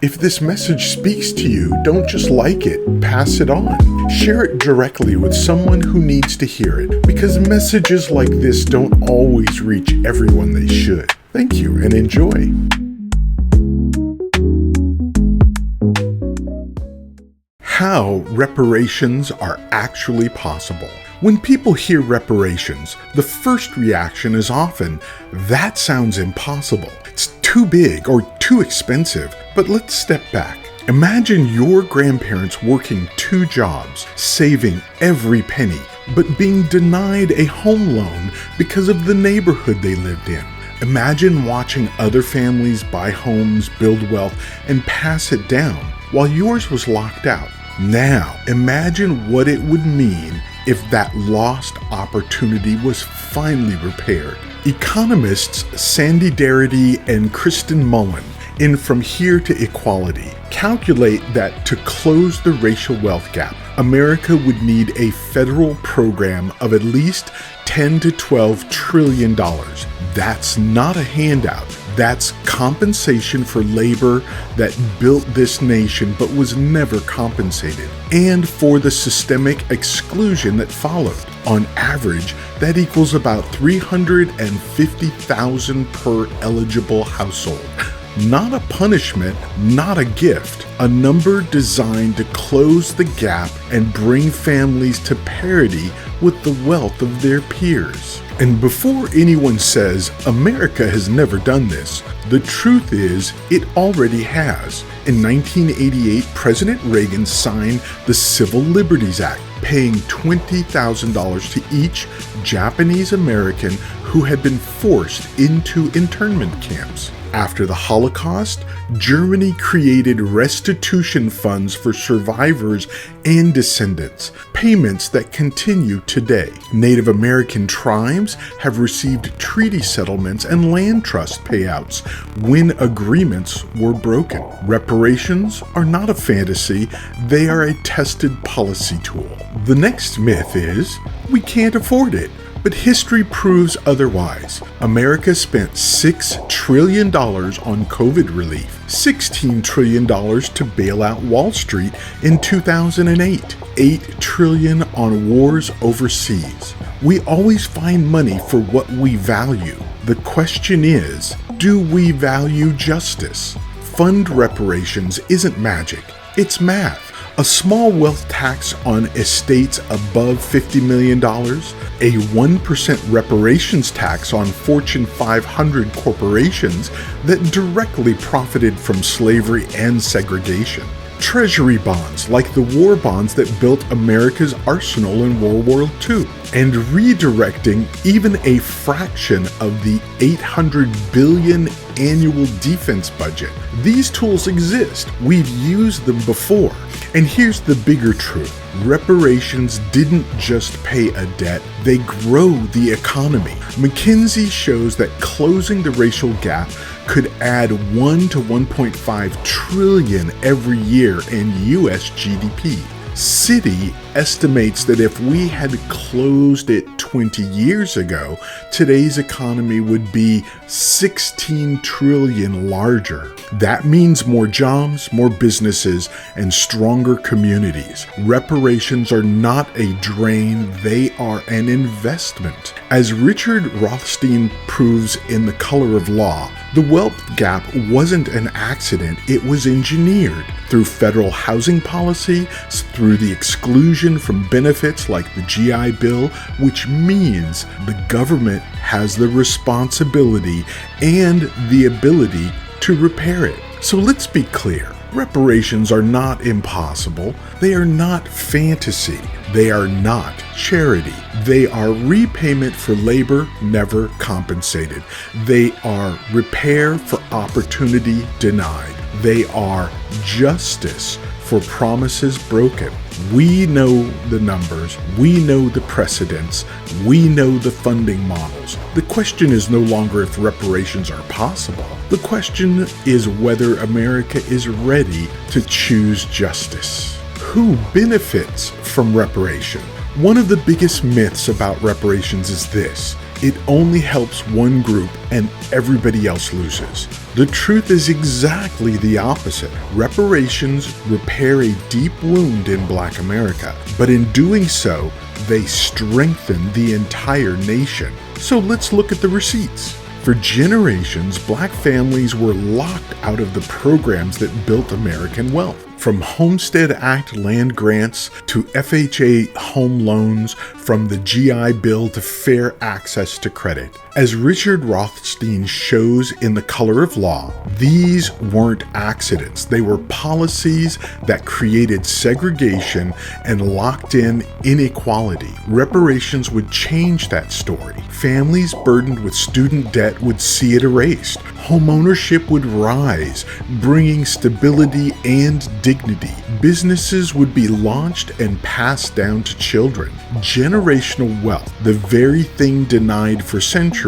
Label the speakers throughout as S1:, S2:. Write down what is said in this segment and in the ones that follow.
S1: If this message speaks to you, don't just like it, pass it on. Share it directly with someone who needs to hear it, because messages like this don't always reach everyone they should. Thank you and enjoy. How reparations are actually possible. When people hear reparations, the first reaction is often, that sounds impossible. It's too big or too expensive. But let's step back. Imagine your grandparents working 2 jobs, saving every penny, but being denied a home loan because of the neighborhood they lived in. Imagine watching other families buy homes, build wealth, and pass it down while yours was locked out. Now, imagine what it would mean if that lost opportunity was finally repaired. Economists Sandy Darity and Kirsten Mullen in From Here to Equality calculate that to close the racial wealth gap, America would need a federal program of at least $10 to $12 trillion. That's not a handout. That's compensation for labor that built this nation but was never compensated, and for the systemic exclusion that followed. On average, that equals about $350,000 per eligible household. Not a punishment, not a gift. A number designed to close the gap and bring families to parity with the wealth of their peers. And before anyone says, America has never done this, the truth is, it already has. In 1988, President Reagan signed the Civil Liberties Act, paying $20,000 to each Japanese American who had been forced into internment camps. After the Holocaust, Germany created restitution funds for survivors and descendants, payments that continue today. Native American tribes have received treaty settlements and land trust payouts when agreements were broken. Reparations are not a fantasy, they are a tested policy tool. The next myth is, we can't afford it. But history proves otherwise. America spent $6 trillion on COVID relief, $16 trillion to bail out Wall Street in 2008, $8 trillion on wars overseas. We always find money for what we value. The question is, do we value justice? Fund reparations isn't magic, it's math. A small wealth tax on estates above $50 million, a 1% reparations tax on Fortune 500 corporations that directly profited from slavery and segregation, treasury bonds like the war bonds that built America's arsenal in World War II, and redirecting even a fraction of the $800 billion annual defense budget. These tools exist. We've used them before. And here's the bigger truth. Reparations didn't just pay a debt, they grow the economy. McKinsey shows that closing the racial gap could add 1 to 1.5 trillion every year in US GDP. Citi estimates that if we had closed it 20 years ago, today's economy would be 16 trillion larger. That means more jobs, more businesses, and stronger communities. Reparations are not a drain, they are an investment. As Richard Rothstein proves in The Color of Law, the wealth gap wasn't an accident, it was engineered through federal housing policy, through the exclusion from benefits like the GI Bill, which means the government has the responsibility and the ability to repair it. So let's be clear. Reparations are not impossible. They are not fantasy. They are not charity. They are repayment for labor never compensated. They are repair for opportunity denied. They are justice for promises broken. We know the numbers, we know the precedents, we know the funding models. The question is no longer if reparations are possible. The question is whether America is ready to choose justice. Who benefits from reparation? One of the biggest myths about reparations is this: It only helps one group and everybody else loses. The truth is exactly the opposite. Reparations repair a deep wound in Black America, but in doing so, they strengthen the entire nation. So let's look at the receipts. For generations, Black families were locked out of the programs that built American wealth. From Homestead Act land grants to FHA home loans, from the GI Bill to fair access to credit. As Richard Rothstein shows in The Color of Law, these weren't accidents. They were policies that created segregation and locked in inequality. Reparations would change that story. Families burdened with student debt would see it erased. Homeownership would rise, bringing stability and dignity. Businesses would be launched and passed down to children. Generational wealth, the very thing denied for centuries,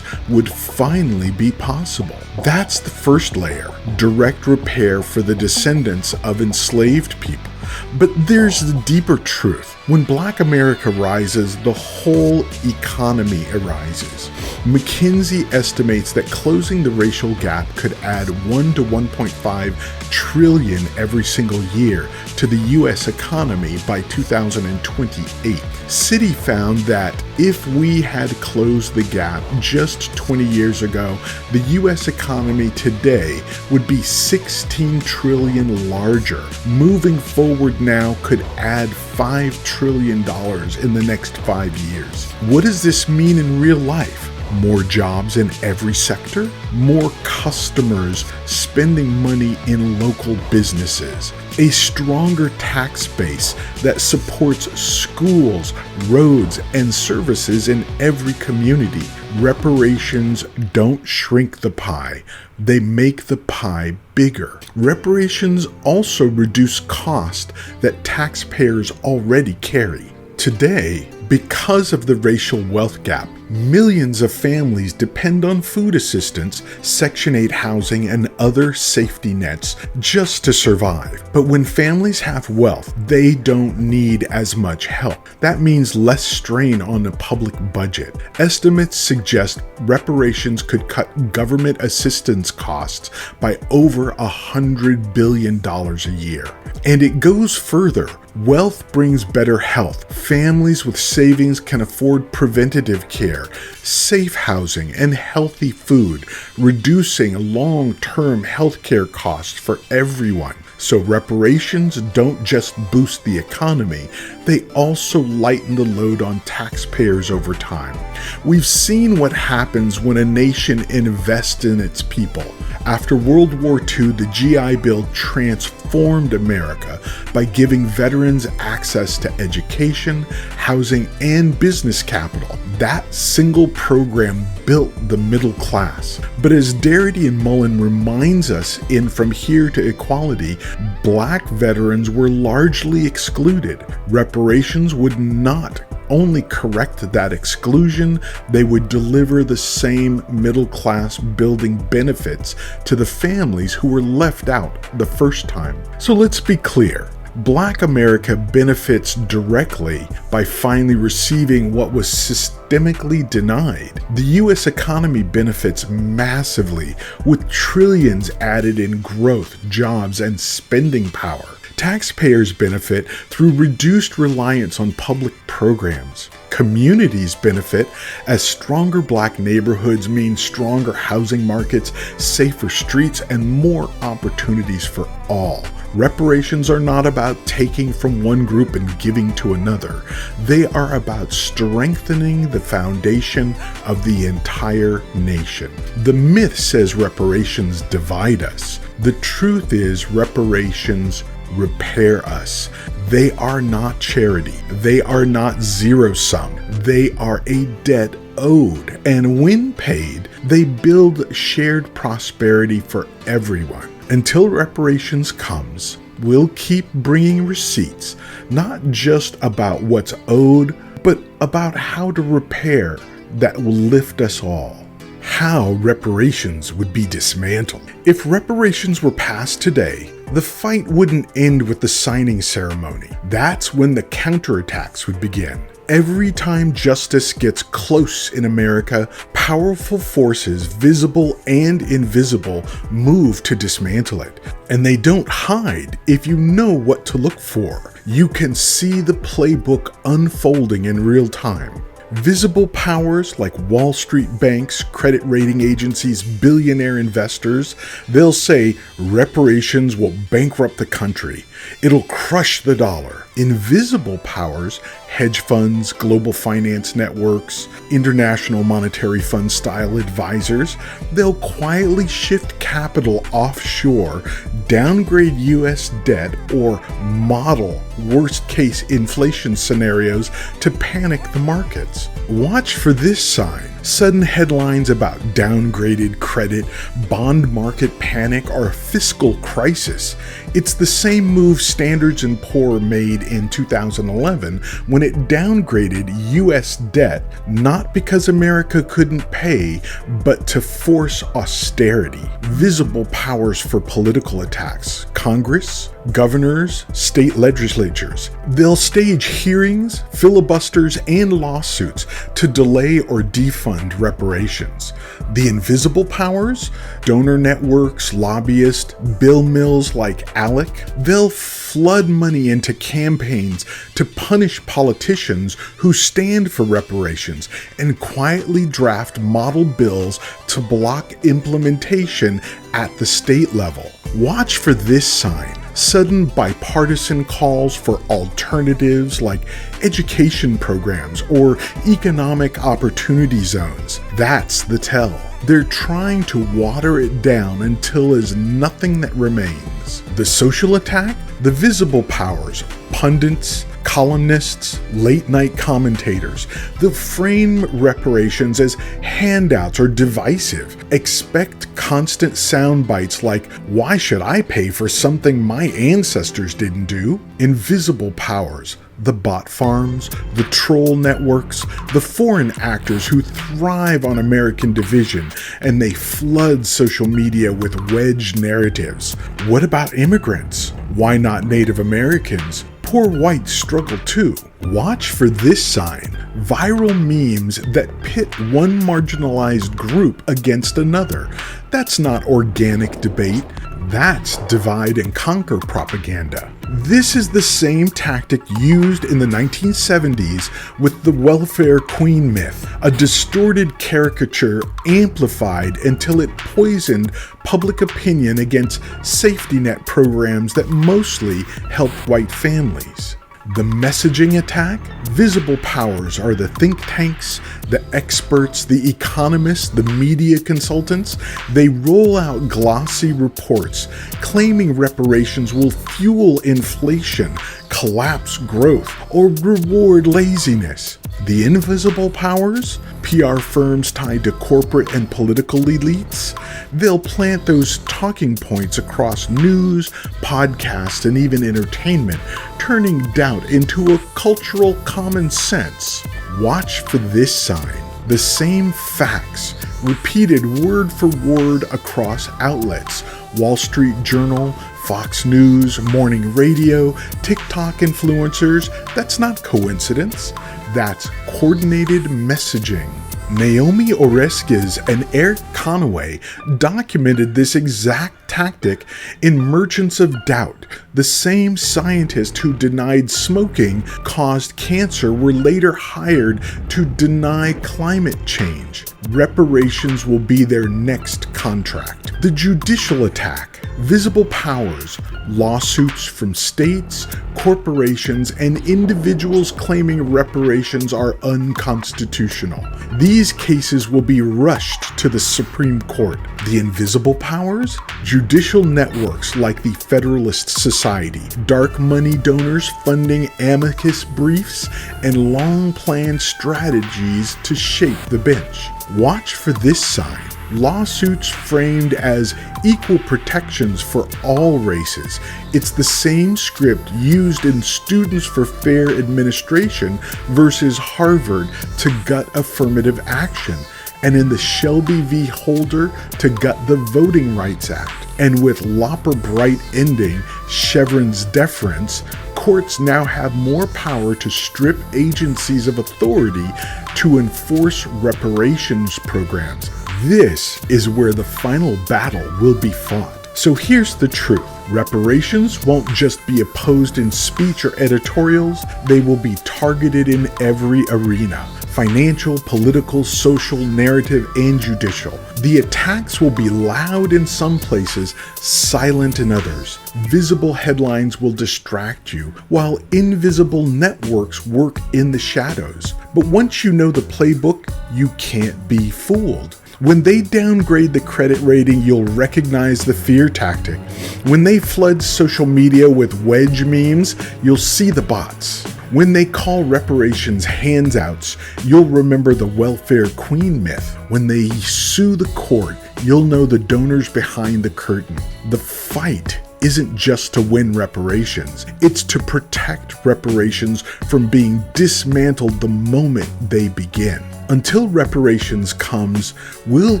S1: would finally be possible. That's the first layer, direct repair for the descendants of enslaved people. But there's the deeper truth. When Black America rises, the whole economy arises. McKinsey estimates that closing the racial gap could add 1 to 1.5 trillion every single year to the U.S. economy by 2028. Citi found that if we had closed the gap just 20 years ago, the U.S. economy today would be 16 trillion larger. Moving forward now could add $5 trillion in the next 5 years. What does this mean in real life? More jobs in every sector, more customers spending money in local businesses, a stronger tax base that supports schools, roads, and services in every community. Reparations don't shrink the pie, they make the pie bigger. Reparations also reduce cost that taxpayers already carry. Today, because of the racial wealth gap, millions of families depend on food assistance, Section 8 housing, and other safety nets just to survive. But when families have wealth, they don't need as much help. That means less strain on the public budget. Estimates suggest reparations could cut government assistance costs by over $100 billion a year. And it goes further. Wealth brings better health. Families with savings can afford preventative care, safe housing, and healthy food, reducing long-term healthcare costs for everyone. So reparations don't just boost the economy, they also lighten the load on taxpayers over time. We've seen what happens when a nation invests in its people. After World War II, the GI Bill transformed America by giving veterans access to education, housing, and business capital. That single program built the middle class. But as Darity and Mullen reminds us in From Here to Equality, Black veterans were largely excluded. Reparations would not only correct that exclusion, they would deliver the same middle-class building benefits to the families who were left out the first time. So let's be clear. Black America benefits directly by finally receiving what was systemically denied. The U.S. economy benefits massively, with trillions added in growth, jobs, and spending power. Taxpayers benefit through reduced reliance on public programs. Communities benefit as stronger Black neighborhoods mean stronger housing markets, safer streets, and more opportunities for all. Reparations are not about taking from one group and giving to another. They are about strengthening the foundation of the entire nation. The myth says reparations divide us. The truth is reparations repair us. They are not charity. They are not zero sum. They are a debt owed. And when paid, they build shared prosperity for everyone. Until reparations comes, we'll keep bringing receipts, not just about what's owed, but about how to repair that will lift us all. How reparations would be dismantled. If reparations were passed today, the fight wouldn't end with the signing ceremony. That's when the counterattacks would begin. Every time justice gets close in America, powerful forces, visible and invisible, move to dismantle it. And they don't hide if you know what to look for. You can see the playbook unfolding in real time. Visible powers like Wall Street banks, credit rating agencies, billionaire investors, they'll say reparations will bankrupt the country. It'll crush the dollar. Invisible powers, hedge funds, global finance networks, International Monetary Fund style advisors, they'll quietly shift capital offshore, downgrade US debt, or model worst-case inflation scenarios to panic the markets. Watch for this sign. Sudden headlines about downgraded credit, bond market panic, or a fiscal crisis. It's the same move Standard & Poor's made in 2011 when it downgraded US debt, not because America couldn't pay, but to force austerity. Visible powers for political attacks. Congress, governors, state legislatures. They'll stage hearings, filibusters, and lawsuits to delay or defund reparations. The invisible powers, donor networks, lobbyists, bill mills like ALEC, they'll flood money into campaigns to punish politicians who stand for reparations and quietly draft model bills to block implementation at the state level. Watch for this sign. Sudden bipartisan calls for alternatives like education programs or economic opportunity zones. That's the tell. They're trying to water it down until there's nothing that remains. The social attack? The visible powers, pundits, columnists, late-night commentators. They'll frame reparations as handouts or divisive. Expect constant sound bites like, "Why should I pay for something my ancestors didn't do?" Invisible powers. The bot farms, the troll networks, the foreign actors who thrive on American division, and they flood social media with wedge narratives. What about immigrants? Why not Native Americans? Poor whites struggle too. Watch for this sign. Viral memes that pit one marginalized group against another. That's not organic debate. That's divide and conquer propaganda. This is the same tactic used in the 1970s with the welfare queen myth, a distorted caricature amplified until it poisoned public opinion against safety net programs that mostly helped white families. The messaging attack? Visible powers are the think tanks, the experts, the economists, the media consultants. They roll out glossy reports claiming reparations will fuel inflation, collapse growth, or reward laziness. The invisible powers? PR firms tied to corporate and political elites? They'll plant those talking points across news, podcasts, and even entertainment, turning doubt into a cultural common sense. Watch for this sign. The same facts, repeated word for word across outlets. Wall Street Journal, Fox News, morning radio, TikTok influencers. That's not coincidence. That's coordinated messaging. Naomi Oreskes and Eric Conaway documented this exact tactic in Merchants of Doubt. The same scientists who denied smoking caused cancer were later hired to deny climate change. Reparations will be their next contract. The judicial attack. Visible powers, lawsuits from states, corporations, and individuals claiming reparations are unconstitutional. These cases will be rushed to the Supreme Court. The invisible powers? Judicial networks like the Federalist Society, dark money donors funding amicus briefs, and long-planned strategies to shape the bench. Watch for this sign. Lawsuits framed as equal protections for all races. It's the same script used in Students for Fair Administration versus Harvard to gut affirmative action, and in the Shelby v. Holder to gut the Voting Rights Act. And with Loper Bright ending Chevron's deference, courts now have more power to strip agencies of authority to enforce reparations programs. This is where the final battle will be fought. So here's the truth. Reparations won't just be opposed in speech or editorials, they will be targeted in every arena. Financial, political, social, narrative, and judicial. The attacks will be loud in some places, silent in others. Visible headlines will distract you, while invisible networks work in the shadows. But once you know the playbook, you can't be fooled. When they downgrade the credit rating, you'll recognize the fear tactic. When they flood social media with wedge memes, you'll see the bots. When they call reparations handouts, you'll remember the welfare queen myth. When they sue the court, you'll know the donors behind the curtain. The fight isn't just to win reparations, it's to protect reparations from being dismantled the moment they begin. Until reparations comes, we'll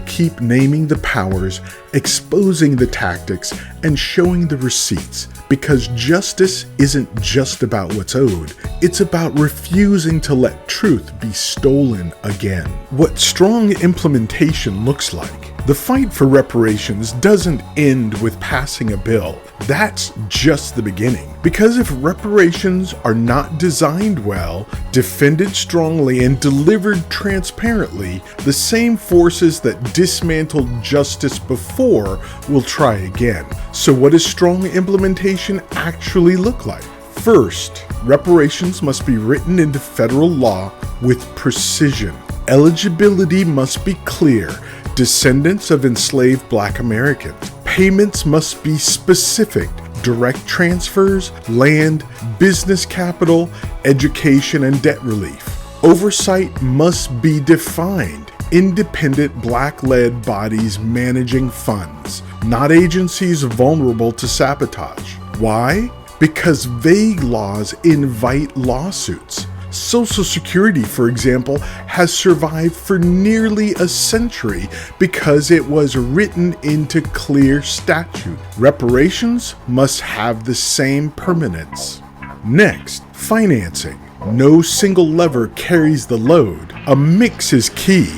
S1: keep naming the powers, exposing the tactics, and showing the receipts, because justice isn't just about what's owed, it's about refusing to let truth be stolen again. What strong implementation looks like. The fight for reparations doesn't end with passing a bill. That's just the beginning. Because if reparations are not designed well, defended strongly, and delivered transparently, the same forces that dismantled justice before will try again. So what does strong implementation actually look like? First, reparations must be written into federal law with precision. Eligibility must be clear. Descendants of enslaved Black Americans. Payments must be specific. Direct transfers, land, business capital, education, and debt relief. Oversight must be defined. Independent Black-led bodies managing funds, not agencies vulnerable to sabotage. Why? Because vague laws invite lawsuits. Social Security, for example, has survived for nearly a century because it was written into clear statute. Reparations must have the same permanence. Next, financing. No single lever carries the load. A mix is key.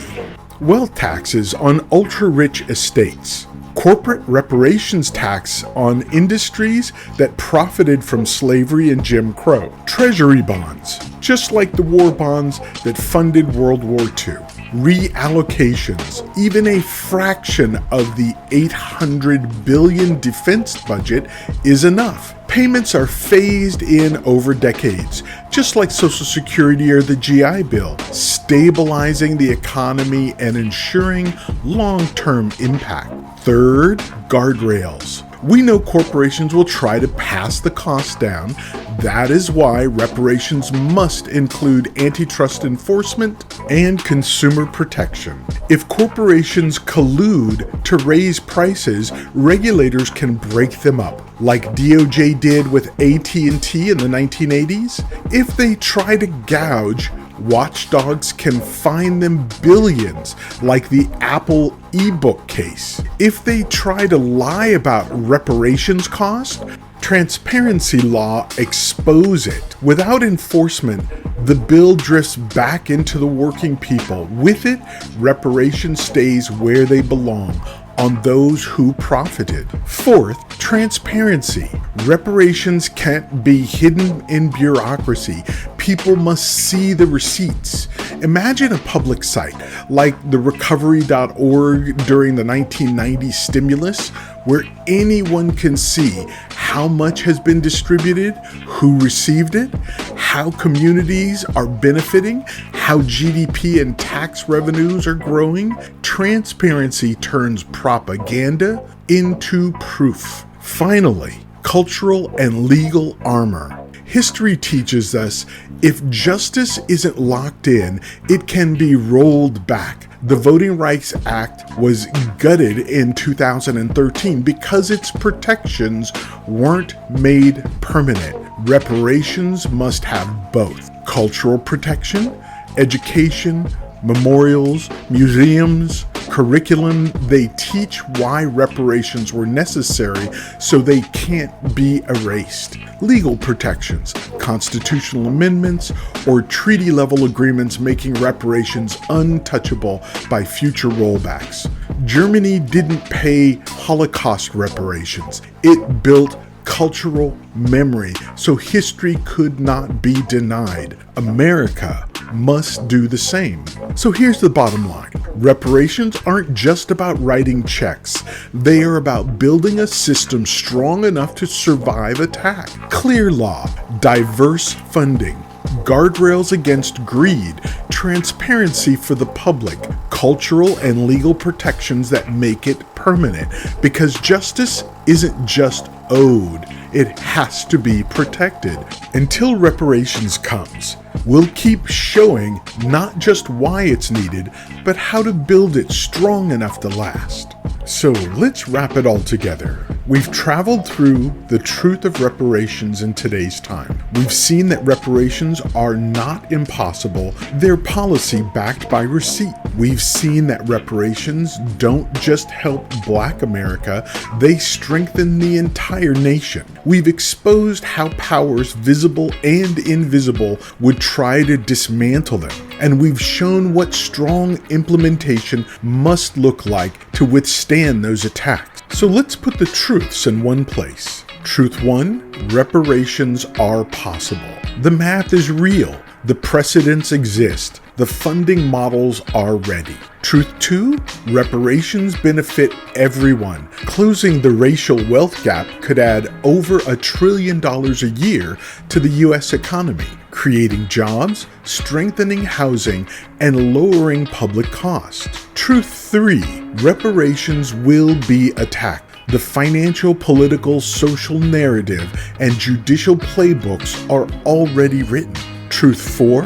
S1: Wealth taxes on ultra-rich estates. Corporate reparations tax on industries that profited from slavery and Jim Crow. Treasury bonds, just like the war bonds that funded World War II. Reallocations, even a fraction of the $800 billion defense budget is enough. Payments are phased in over decades, just like Social Security or the GI Bill, stabilizing the economy and ensuring long-term impact. Third, guardrails. We know corporations will try to pass the cost down. That is why reparations must include antitrust enforcement and consumer protection. If corporations collude to raise prices, regulators can break them up, like DOJ did with AT&T in the 1980s. If they try to gouge, watchdogs can fine them billions, like the Apple ebook case. If they try to lie about reparations cost, transparency law expose it. Without enforcement, the bill drifts back into the working people. With it, reparations stays where they belong, on those who profited. Fourth, transparency. Reparations can't be hidden in bureaucracy. People must see the receipts. Imagine a public site like the recovery.org during the 1990 stimulus, where anyone can see how much has been distributed, who received it, how communities are benefiting, how GDP and tax revenues are growing. Transparency turns propaganda into proof. Finally, cultural and legal armor. History teaches us if justice isn't locked in, it can be rolled back. The Voting Rights Act was gutted in 2013 because its protections weren't made permanent. Reparations must have both cultural protection, education, memorials, museums, Curriculum, they teach why reparations were necessary so they can't be erased. Legal protections, constitutional amendments, or treaty-level agreements making reparations untouchable by future rollbacks. Germany didn't pay Holocaust reparations. It built cultural memory so history could not be denied. America must do the same. So here's the bottom line. Reparations aren't just about writing checks. They are about building a system strong enough to survive attack. Clear law, diverse funding, guardrails against greed, transparency for the public, cultural and legal protections that make it permanent. Because justice isn't just owed, it has to be protected. Until reparations comes, we'll keep showing not just why it's needed, but how to build it strong enough to last. So let's wrap it all together. We've traveled through the truth of reparations in today's time. We've seen that reparations are not impossible. They're policy backed by receipt. We've seen that reparations don't just help Black America, they strengthen the entire nation. We've exposed how powers visible and invisible would try to dismantle them. And we've shown what strong implementation must look like to withstand those attacks. So let's put the truths in one place. Truth 1, reparations are possible. The math is real. The precedents exist. The funding models are ready. Truth 2, reparations benefit everyone. Closing the racial wealth gap could add over $1 trillion a year to the U.S. economy, creating jobs, strengthening housing, and lowering public costs. Truth 3, reparations will be attacked. The financial, political, social narrative, and judicial playbooks are already written. Truth 4,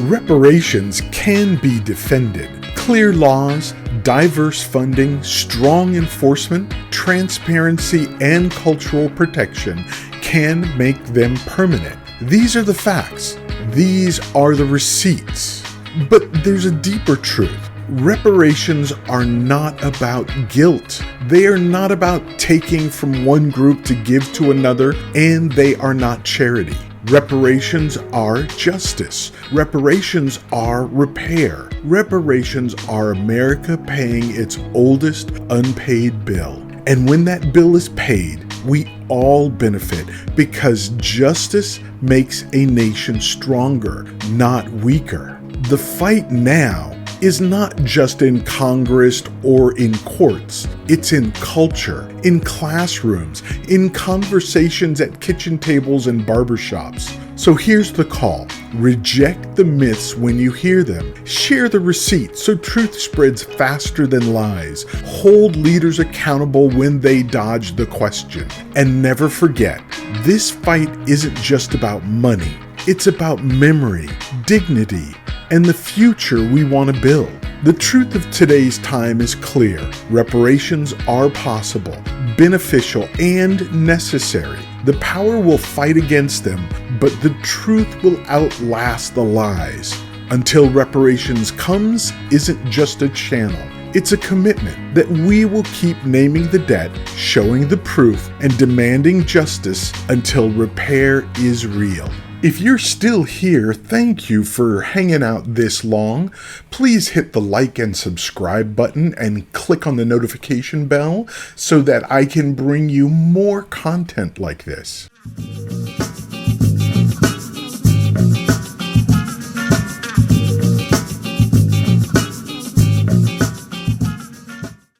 S1: reparations can be defended. Clear laws, diverse funding, strong enforcement, transparency, and cultural protection can make them permanent. These are the facts. These are the receipts. But there's a deeper truth. Reparations are not about guilt. They are not about taking from one group to give to another, and they are not charity. Reparations are justice. Reparations are repair. Reparations are America paying its oldest unpaid bill. And when that bill is paid, we all benefit because justice makes a nation stronger, not weaker. The fight now is not just in Congress or in courts. It's in culture, in classrooms, in conversations at kitchen tables and barbershops. So here's the call. Reject the myths when you hear them. Share the receipts so truth spreads faster than lies. Hold leaders accountable when they dodge the question. And never forget, this fight isn't just about money. It's about memory, dignity, and the future we want to build. The truth of today's time is clear. Reparations are possible, beneficial, and necessary. The power will fight against them, but the truth will outlast the lies. Until reparations comes isn't just a channel. It's a commitment that we will keep naming the debt, showing the proof, and demanding justice until repair is real. If you're still here, thank you for hanging out this long. Please hit the like and subscribe button and click on the notification bell so that I can bring you more content like this.